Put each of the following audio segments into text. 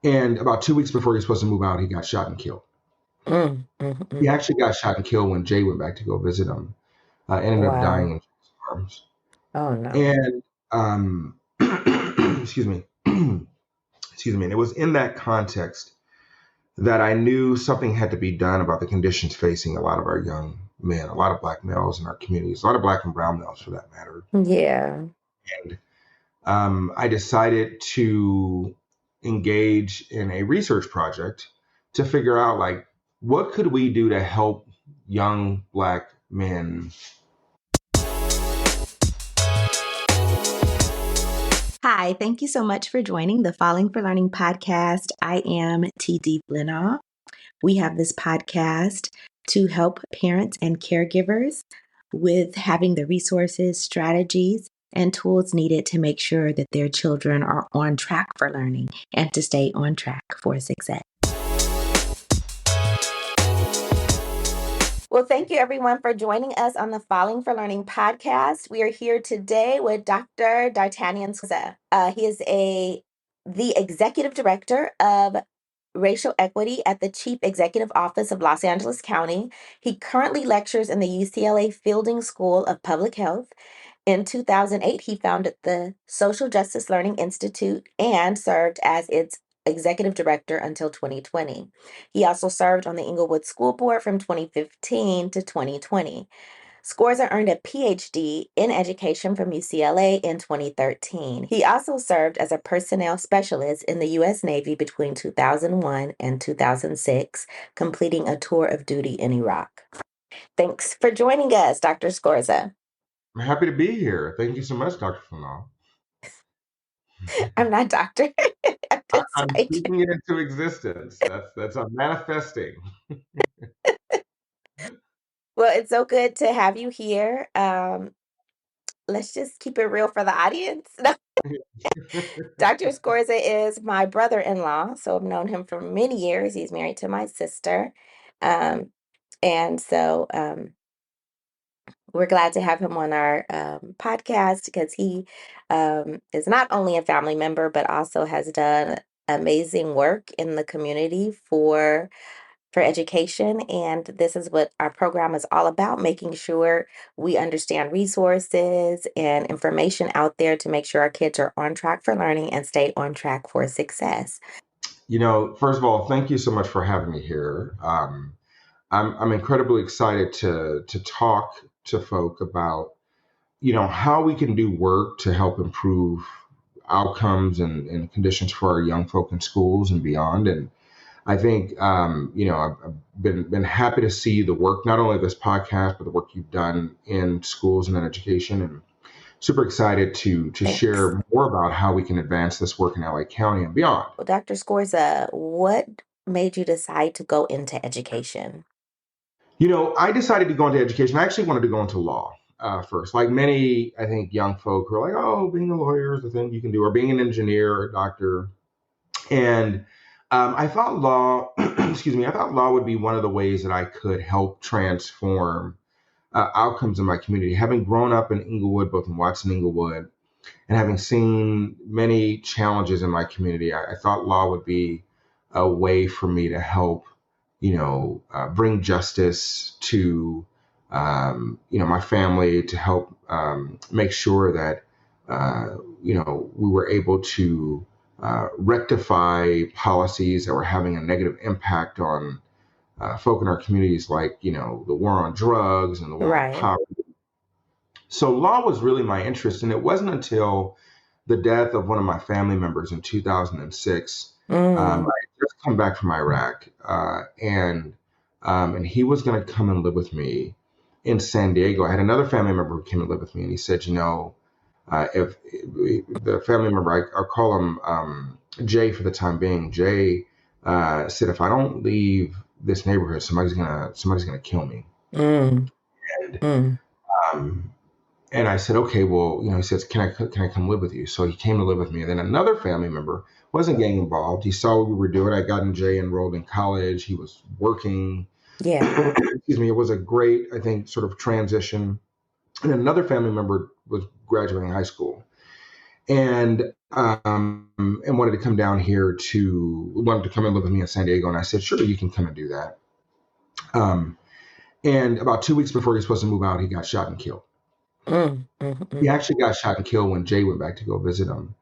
And about 2 weeks before he was supposed to move out, he got shot and killed. He actually got shot and killed when Jay went back to go visit him. Ended up dying Wow. in his arms. Oh no. And excuse me, excuse me. And it was in that context that I knew something had to be done about the conditions facing a lot of our young men, a lot of Black males in our communities, a lot of Black and brown males for that matter. Yeah. And I decided to engage in a research project to figure out, like, what could we do to help young Black men. Hi, thank you so much for joining the Falling for Learning podcast. I am TD Flenaugh. We have this podcast to help parents and caregivers with having the resources, strategies, and tools needed to make sure that their children are on track for learning and to stay on track for success. Well, thank you everyone for joining us on the Falling for Learning podcast. We are here today with Dr. D'Artagnan Scorza. He is the executive director of racial equity at the Chief Executive Office of Los Angeles County. He currently lectures in the UCLA Fielding School of Public Health. In 2008, he founded the Social Justice Learning Institute and served as its executive director until 2020. He also served on the Inglewood School Board from 2015 to 2020. Scorza earned a PhD in education from UCLA in 2013. He also served as a personnel specialist in the U.S. Navy between 2001 and 2006, completing a tour of duty in Iraq. Thanks for joining us, Dr. Scorza. I'm happy to be here. Thank you so much, Dr. Flenaugh. I'm not doctor. I'm speaking it into existence. I'm manifesting. Well, it's so good to have you here. Let's just keep it real for the audience. Dr. Scorza is my brother-in-law, so I've known him for many years. He's married to my sister. And so we're glad to have him on our podcast because he is not only a family member, but also has done amazing work in the community for education. And this is what our program is all about, making sure we understand resources and information out there to make sure our kids are on track for learning and stay on track for success. First of all, thank you so much for having me here. I'm incredibly excited to talk to folk about, how we can do work to help improve outcomes and conditions for our young folk in schools and beyond. And I think, I've been happy to see the work, not only of this podcast, but the work you've done in schools and in education, and super excited to share more about how we can advance this work in LA County and beyond. Well, Dr. Scorza, what made you decide to go into education? I decided to go into education. I actually wanted to go into law first. Like many, I think, young folk who are like, oh, being a lawyer is the thing you can do, or being an engineer or a doctor. And I thought law, I thought law would be one of the ways that I could help transform outcomes in my community. Having grown up in Inglewood, both in Watson, Inglewood, and having seen many challenges in my community, I thought law would be a way for me to help, bring justice to, my family, to help make sure that, we were able to rectify policies that were having a negative impact on folk in our communities, like, the war on drugs and the war on poverty. So law was really my interest. And it wasn't until the death of one of my family members in 2006, I had just come back from Iraq, and he was going to come and live with me in San Diego. I had another family member who came and live with me, and he said, if the family member, I'll call him Jay for the time being, Jay said, if I don't leave this neighborhood, somebody's gonna kill me. And I said, okay, well, he says, can I come live with you? So he came to live with me. And then another family member wasn't gang involved. He saw what we were doing. I got Jay enrolled in college. He was working. Yeah. Excuse me. It was a great, I think, sort of transition. And another family member was graduating high school. And and wanted to come down here wanted to come and live with me in San Diego. And I said, sure, you can come and do that. And about 2 weeks before he was supposed to move out, he got shot and killed. He actually got shot and killed when Jay went back to go visit him.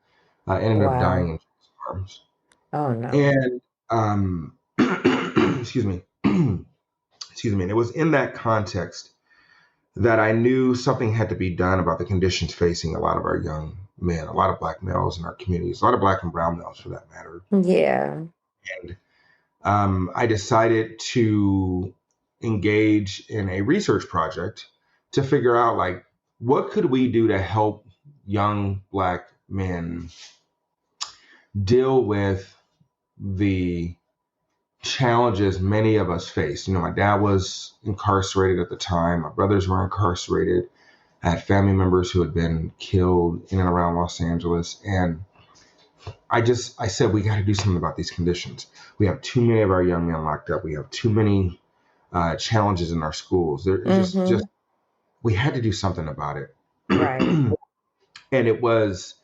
Ended up dying in his arms. Oh no. And excuse me. Excuse me. And it was in that context that I knew something had to be done about the conditions facing a lot of our young men, a lot of Black males in our communities, a lot of Black and brown males for that matter. Yeah. And I decided to engage in a research project to figure out, like, what could we do to help young Black men deal with the challenges many of us face. My dad was incarcerated at the time. My brothers were incarcerated. I had family members who had been killed in and around Los Angeles. And I said, we got to do something about these conditions. We have too many of our young men locked up. We have too many challenges in our schools. Just we had to do something about it. Right. And it was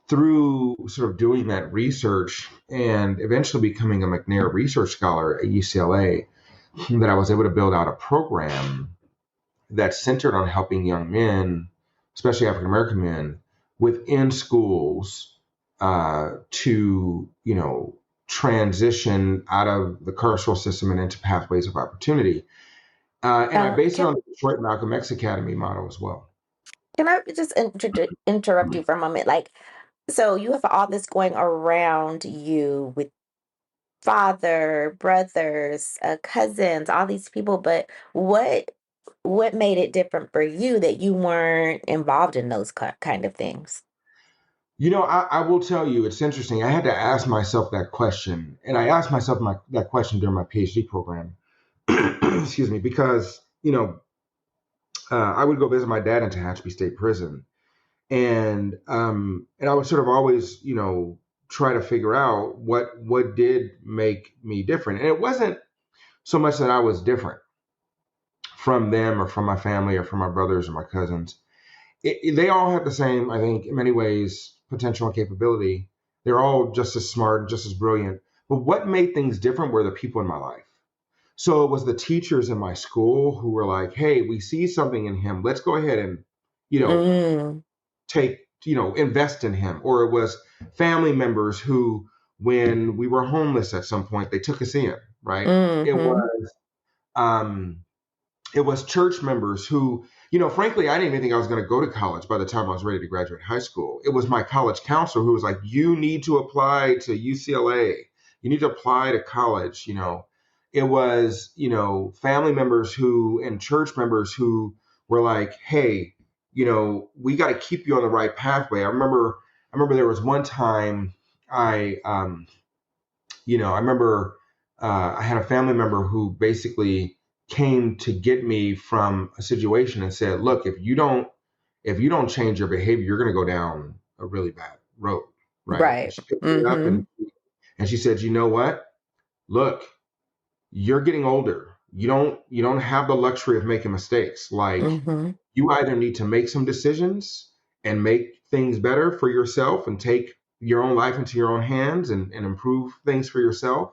through sort of doing that research and eventually becoming a McNair Research Scholar at UCLA that I was able to build out a program that's centered on helping young men, especially African American men, within schools to, transition out of the carceral system and into pathways of opportunity. And I based it on the Detroit Malcolm X Academy model as well. Can I just interrupt you for a moment? So you have all this going around you with father, brothers, cousins, all these people, but what made it different for you that you weren't involved in those kind of things? I will tell you, it's interesting. I had to ask myself that question, and I asked myself that question during my PhD program. Excuse me, because I would go visit my dad in Tehachapi State Prison, and I would sort of always, try to figure out what did make me different, and it wasn't so much that I was different from them or from my family or from my brothers or my cousins. They all have the same, I think, in many ways, potential and capability. They're all just as smart and just as brilliant. But what made things different were the people in my life. So it was the teachers in my school who were like, hey, we see something in him. Let's go ahead and, invest in him. Or it was family members who, when we were homeless at some point, they took us in, right? It was church members who, frankly, I didn't even think I was going to go to college by the time I was ready to graduate high school. It was my college counselor who was like, you need to apply to UCLA. You need to apply to college. It was, family members and church members who were like, hey, we got to keep you on the right pathway. I remember there was one time I had a family member who basically came to get me from a situation and said, look, if you don't change your behavior, you're going to go down a really bad road. Right. And she picked me up and she said, you know what? Look, you're getting older. You don't have the luxury of making mistakes. Like you either need to make some decisions and make things better for yourself and take your own life into your own hands and improve things for yourself,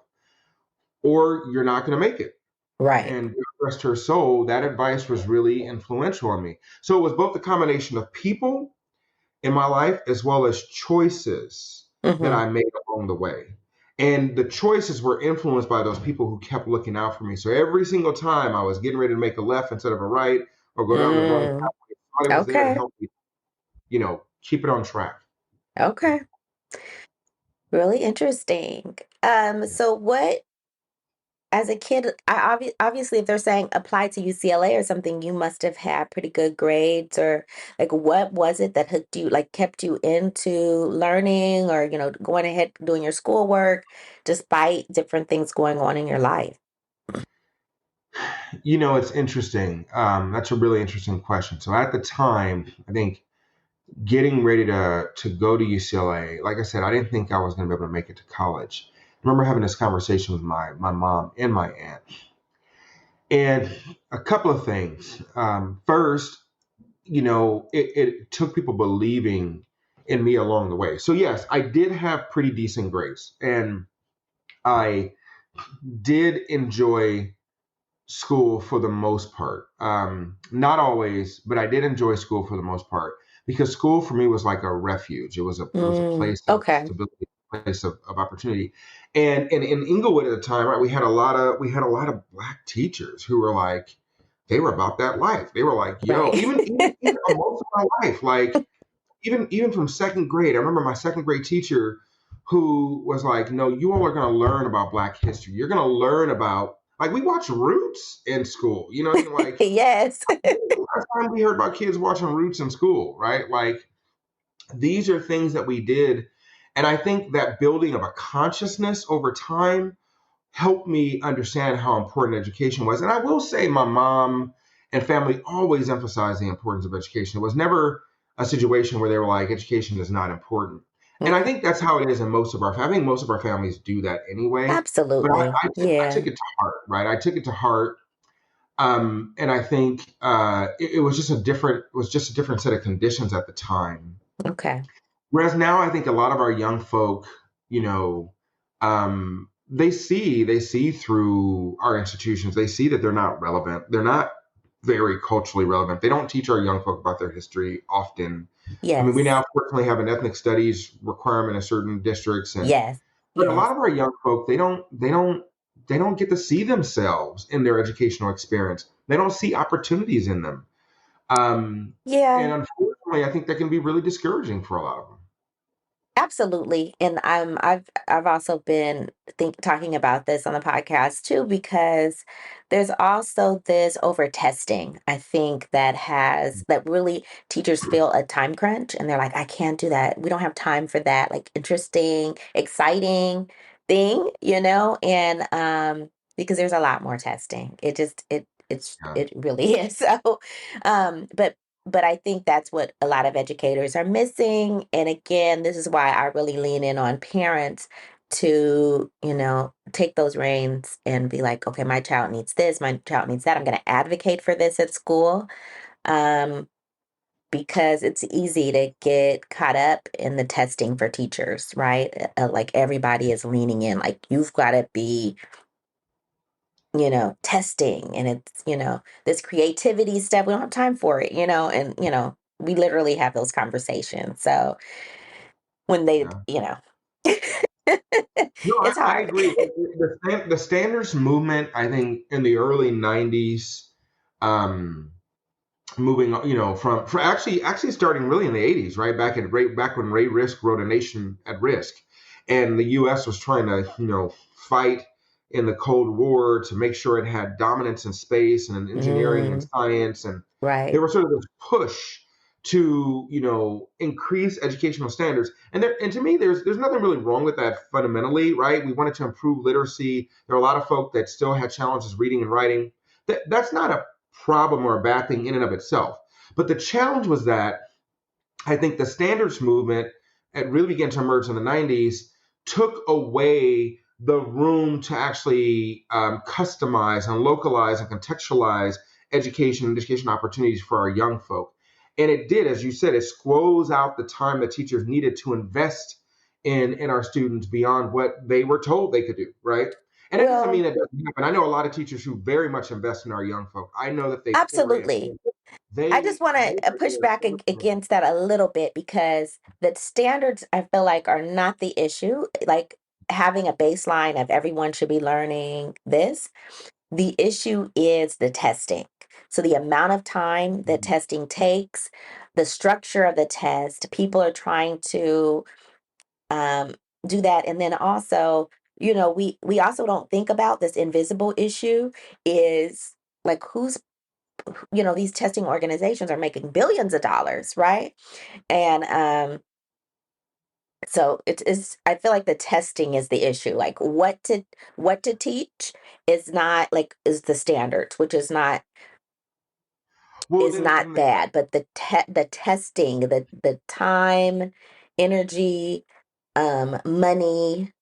or you're not going to make it. Right. And rest her soul, that advice was really influential on me. So it was both the combination of people in my life as well as choices that I made along the way. And the choices were influenced by those people who kept looking out for me. So every single time I was getting ready to make a left instead of a right or go down the wrong pathway, somebody was there to help me, keep it on track. Okay. Really interesting. So what, as a kid, obviously, if they're saying apply to UCLA or something, you must have had pretty good grades, or what was it that hooked you, kept you into learning or, going ahead doing your schoolwork despite different things going on in your life? It's interesting. That's a really interesting question. So at the time, I think getting ready to go to UCLA, like I said, I didn't think I was going to be able to make it to college. I remember having this conversation with my mom and my aunt. And a couple of things. First, it took people believing in me along the way. So yes, I did have pretty decent grades, and I did enjoy school for the most part. Not always, but I did enjoy school for the most part because school for me was like a refuge. It was a place of Okay. stability, a place of opportunity. And in Inglewood at the time, right, we had a lot of black teachers who were like, they were about that life. They were like, yo, Right. even most of my life, like even from second grade, I remember my second grade teacher who was like, no, you all are going to learn about Black history. You're going to learn about, like, we watch Roots in school. You know what I mean? Like, Yes. when was the last time we heard about kids watching Roots in school, right? Like, these are things that we did. And I think that building of a consciousness over time helped me understand how important education was. And I will say my mom and family always emphasized the importance of education. It was never a situation where they were like, education is not important. And I Mhm. think that's how it is in most of I think most of our families do that anyway. But I, Absolutely. I, took, I Yeah. took it to heart, right? I took it to heart. And I think it was just a different set of conditions at the time. Okay. Whereas now I think a lot of our young folk, you know, they see through our institutions. They see that they're not relevant. They're not very culturally relevant. They don't teach our young folk about their history often. I mean, we Yes. now fortunately have an ethnic studies requirement in certain districts, Yes. but a lot Yes. of our young folk, they don't get to see themselves in their educational experience. They don't see opportunities in them. Um, and Yeah. unfortunately, I think that can be really discouraging for a lot of them. Absolutely. And I've also been talking about this on the podcast too, because there's also this over testing. I think that really teachers feel a time crunch and they're like, I can't do that. We don't have time for that, like interesting, exciting thing, and because there's a lot more testing. Yeah. It really is. So but I think that's what a lot of educators are missing. And again, this is why I really lean in on parents to, take those reins and be like, okay, my child needs this, my child needs that. I'm going to advocate for this at school. Um, because it's easy to get caught up in the testing for teachers, right? Like everybody is leaning in, like you've got to be testing and it's, this creativity stuff. We don't have time for it, and, we literally have those conversations. So when they, Yeah. No, it's I hard. agree. The standards movement, I think, in the early '90s, um, moving, from actually starting really in the '80s, right back when Ray Risk wrote A Nation at Risk, and the U.S. was trying to, fight in the Cold War to make sure it had dominance in space and in engineering and Mm, science, and right. there was sort of this push to, increase educational standards. And to me, there's nothing really wrong with that fundamentally, right? We wanted to improve literacy. There are a lot of folk that still had challenges reading and writing. That's not a problem or a bad thing in and of itself. But the challenge was that I think the standards movement, it really began to emerge in the '90s, took away the room to actually customize and localize and contextualize education and education opportunities for our young folk. And it did, as you said, it squoze out the time that teachers needed to invest in our students beyond what they were told they could do, right? And that doesn't mean Well, that doesn't happen. I know a lot of teachers who very much invest in our young folk. I know that they pour in. absolutely. I just want They to are push doing back so much more. against that a little bit because the standards I feel like are not the issue. Like having a baseline of everyone should be learning this. The issue is the testing. So the amount of time that testing takes, the structure of the test, people are trying to um, do that. And then also, we also don't think about this invisible issue is like these testing organizations are making billions of dollars, right? And so it's I feel like the testing is the issue. Like what to teach is not like is the standards, which Well, is then, not bad, but the testing, the time, energy, money,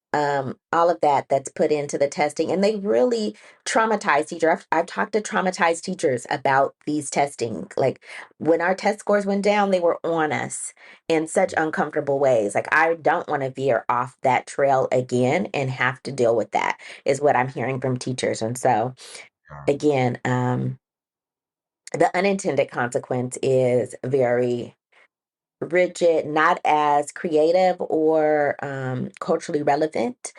all of that's put into the testing. And they really traumatize teachers. I've talked to traumatized teachers about these testing. Like when our test scores went down, they were on us in such uncomfortable ways. Like I don't want to veer off that trail again and have to deal with that, is what I'm hearing from teachers. And so Yeah. again, the unintended consequence is very rigid, not as creative or culturally relevant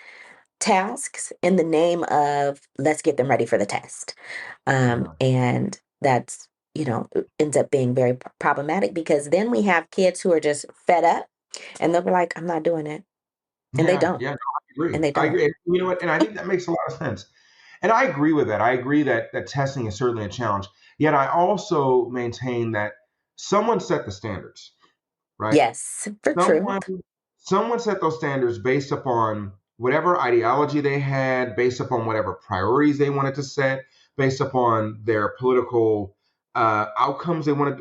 tasks in the name of let's get them ready for the test. Yeah. And that's, ends up being very problematic because then we have kids who are just fed up and they'll be like, I'm not doing it. And they Yeah. don't. Yeah. No, I agree. And they I don't. agree. And you know what? And I think that makes a lot of sense. And I agree with that. I agree that testing is certainly a challenge. Yet I also maintain that someone set the standards, right? Yes, for truth. Someone someone set those standards based upon whatever ideology they had, based upon whatever priorities they wanted to set, based upon their political political outcomes they wanted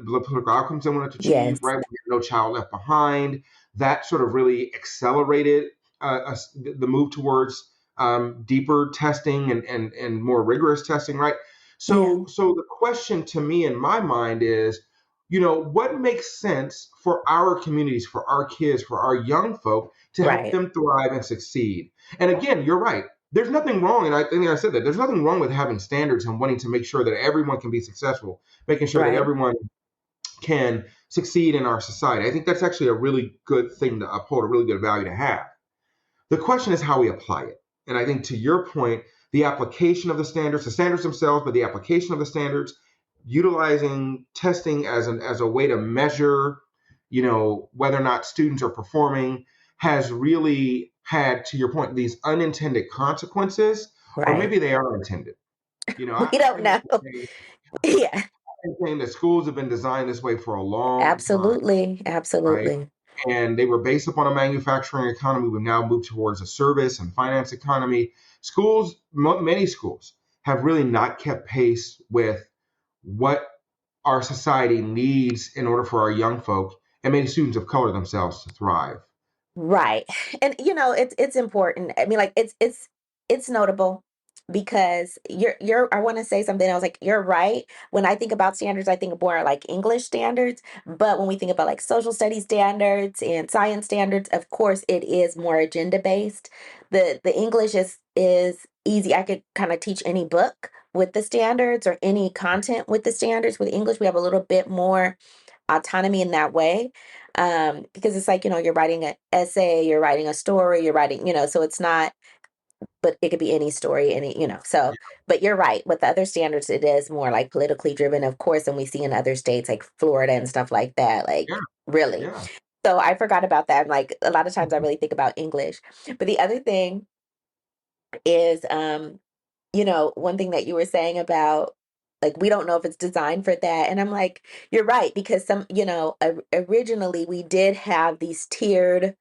to achieve. Yes. Right, we had No Child Left Behind. That sort of really accelerated the move towards deeper testing and more rigorous testing. Right. Yeah. So the question to me in my mind is, what makes sense for our communities, for our kids, for our young folk to help Right. them thrive and succeed? And again, you're right. There's nothing wrong, and I think I said that there's nothing wrong with having standards and wanting to make sure that everyone can be successful, making sure that Right. everyone can succeed in our society. I think that's actually a really good thing to uphold, a really good value to have. The question is how we apply it. And I think to your point, the application of the standards themselves, but the application of the standards, utilizing testing as a way to measure, whether or not students are performing, has really had, to your point, these unintended consequences, or Right. maybe they are intended. We don't know. Yeah. I've been saying that schools have been designed this way for a long time, Absolutely. right? Absolutely. And they were based upon a manufacturing economy. We've now moved towards a service and finance economy. Many schools have really not kept pace with what our society needs in order for our young folk and many students of color themselves to thrive. Right. And it's important. I mean, like it's notable because you're I want to say something else. Like you're right. When I think about standards, I think more like English standards. But when we think about like social studies standards and science standards, of course it is more agenda based. The English is easy. I could kind of teach any book with the standards or any content with the standards. With English, we have a little bit more autonomy in that way, because it's like, you're writing an essay, you're writing a story, you're writing, so it's not, but it could be any story, so, but you're right, with the other standards it is more like politically driven, of course, and we see in other states like Florida and stuff like that, like Yeah, really. yeah, So I forgot about that. Like a lot of times I really think about English, but the other thing is, one thing that you were saying about like we don't know if it's designed for that. And I'm like, you're right, because some, originally we did have these tiered